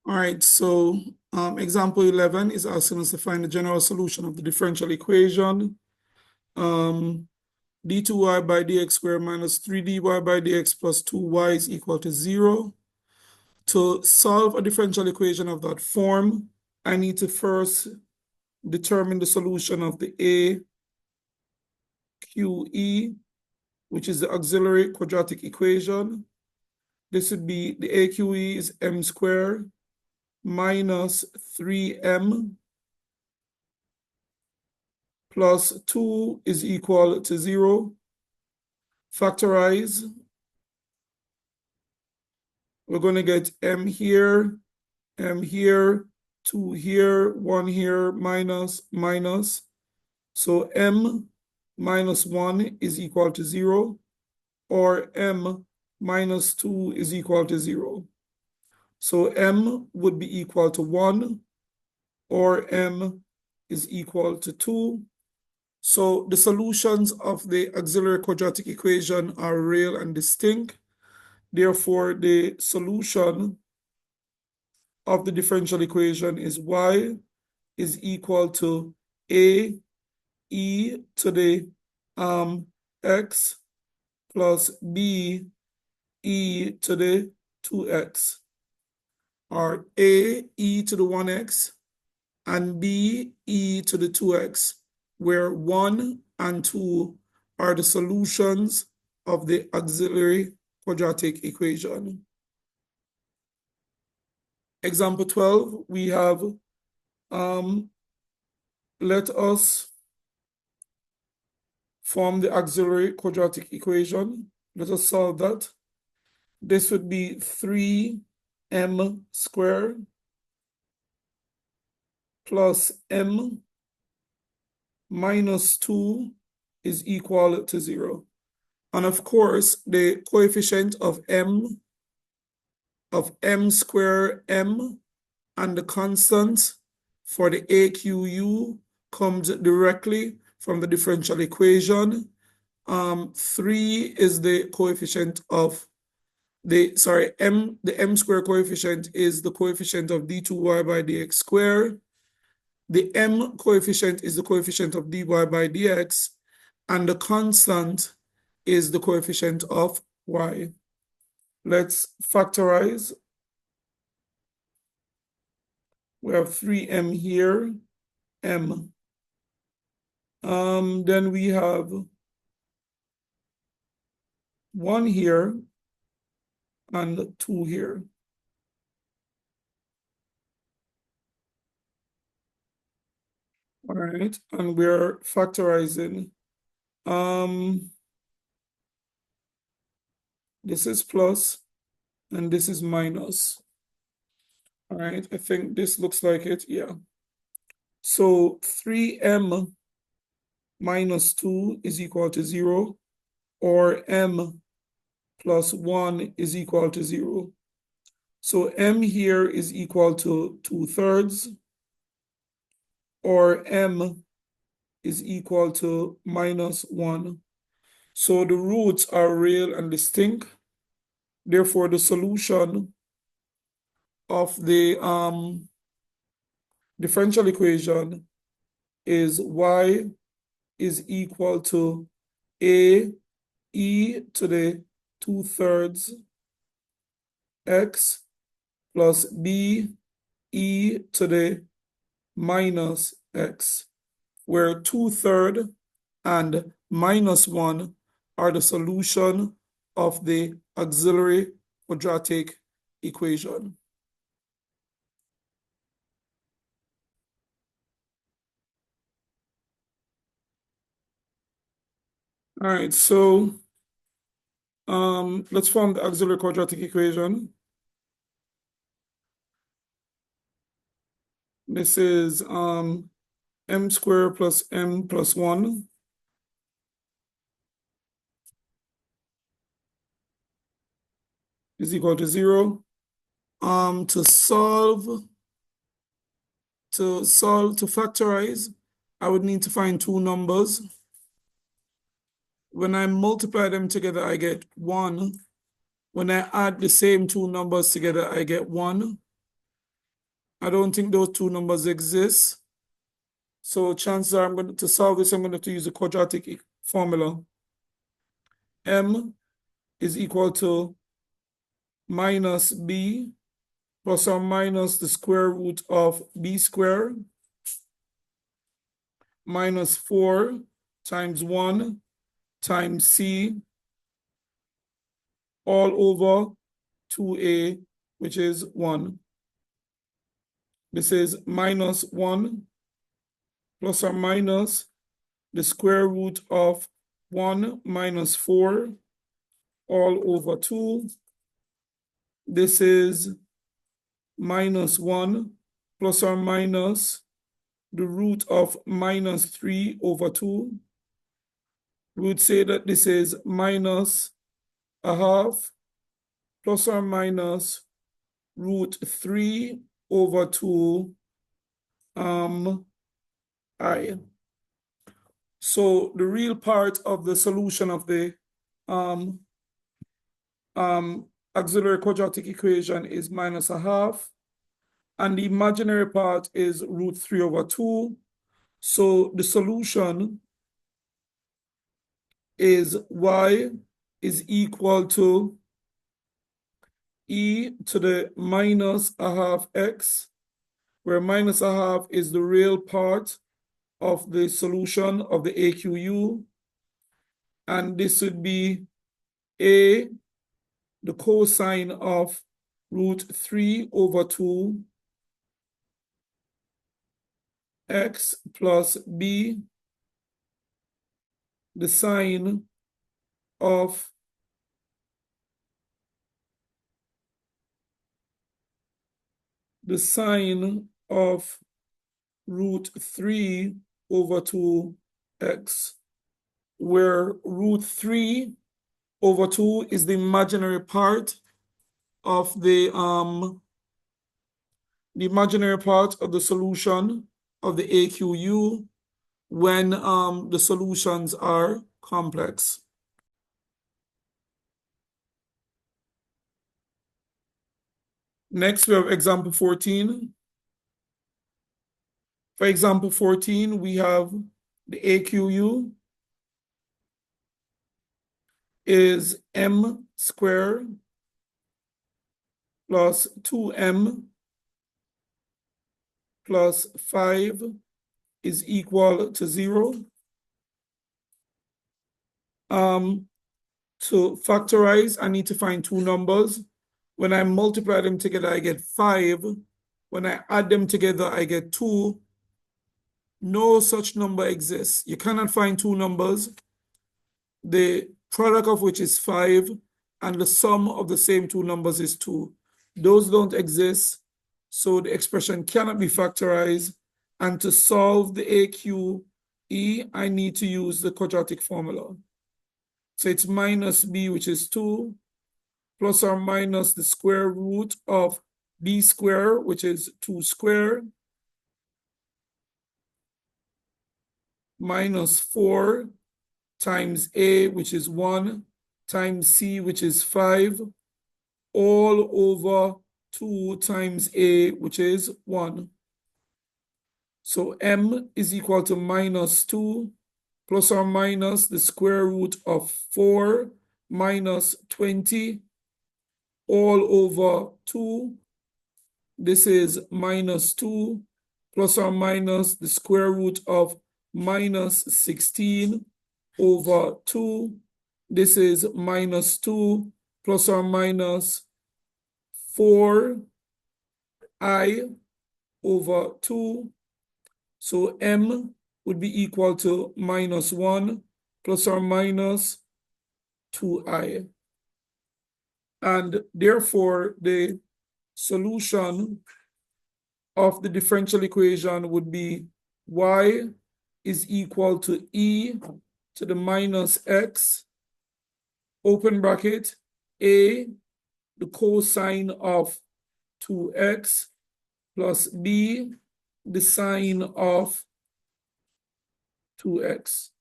All right, so example 11 is asking us to find the general solution of the differential equation. D2y by dx squared minus 3dy by dx plus 2y is equal to 0. To solve a differential equation of that form, I need to first determine the solution of the AQE, which is the auxiliary quadratic equation. This would be the AQE is m squared minus 3m plus 2 is equal to 0. Factorize. We're going to get m here, 2 here, 1 here, minus, minus. So m minus 1 is equal to 0, or m minus 2 is equal to 0. So m would be equal to 1, or m is equal to 2. So the solutions of the auxiliary quadratic equation are real and distinct. Therefore, the solution of the differential equation is y is equal to a e to the x plus b e to the 2x, or a e to the 1x and b e to the 2x, where 1 and 2 are the solutions of the auxiliary quadratic equation. Example 12, we have, let us form the auxiliary quadratic equation. Let us solve that. This would be 3m squared plus m minus 2 is equal to 0. And of course, the coefficient of m squared m and the constant for the AQU comes directly from the differential equation. 3 is the coefficient of the m squared coefficient is the coefficient of d2y by dx squared. The m coefficient is the coefficient of dy by dx, and the constant is the coefficient of y. Let's factorize. We have 3m here, m. Then we have 1 here and 2 here. All right, and we're factorizing. This is plus, and this is minus. All right, I think this looks like it, yeah. So 3m minus 2 is equal to 0, or m plus 1 is equal to 0. So m here is equal to 2/3, or m is equal to minus 1. So the roots are real and distinct. Therefore, the solution of the differential equation is y is equal to a e to the 2/3 x plus b e to the minus x, where 2/3 and minus 1 are the solution of the auxiliary quadratic equation. All right, so let's form the auxiliary quadratic equation. This is m squared plus m plus 1 is equal to 0. To factorize, I would need to find two numbers. When I multiply them together, I get 1. When I add the same two numbers together, I get 1. I don't think those two numbers exist. So chances are to solve this, I'm going to have to use the quadratic formula. M is equal to minus B plus or minus the square root of B squared minus 4 times 1 times C all over 2A, which is 1. This is minus 1 plus or minus the square root of 1 minus 4 all over 2. This is minus 1 plus or minus the root of minus 3 over 2. We would say that this is minus a half plus or minus root 3 over 2 I. So the real part of the solution of the auxiliary quadratic equation is minus a half, and the imaginary part is root 3 over 2. So the solution is y is equal to e to the minus a half x, where minus a half is the real part of the solution of the AQU. And this would be a, the cosine of root 3 over 2 x plus b, the sine of root 3 over 2x, where root 3 over 2 is the imaginary part of the solution of the AQU when the solutions are complex. Next, we have example 14. For example 14, we have the AQU is m squared plus 2m plus 5 is equal to 0. To factorize, I need to find two numbers. When I multiply them together, I get 5. When I add them together, I get 2. No such number exists. You cannot find two numbers, the product of which is 5, and the sum of the same two numbers is 2. Those don't exist, so the expression cannot be factorized. And to solve the AQE, I need to use the quadratic formula. So it's minus b, which is 2, plus or minus the square root of b squared, which is 2 squared, minus 4 times a, which is 1, times c, which is 5, all over 2 times a, which is 1. So m is equal to minus 2 plus or minus the square root of 4 minus 20 all over 2. This is minus 2 plus or minus the square root of minus 16 over 2. This is minus 2 plus or minus 4i over 2. So m would be equal to minus 1 plus or minus 2i. And therefore, the solution of the differential equation would be y is equal to e to the minus x, open bracket, a, the cosine of 2x, plus b, the sine of 2x.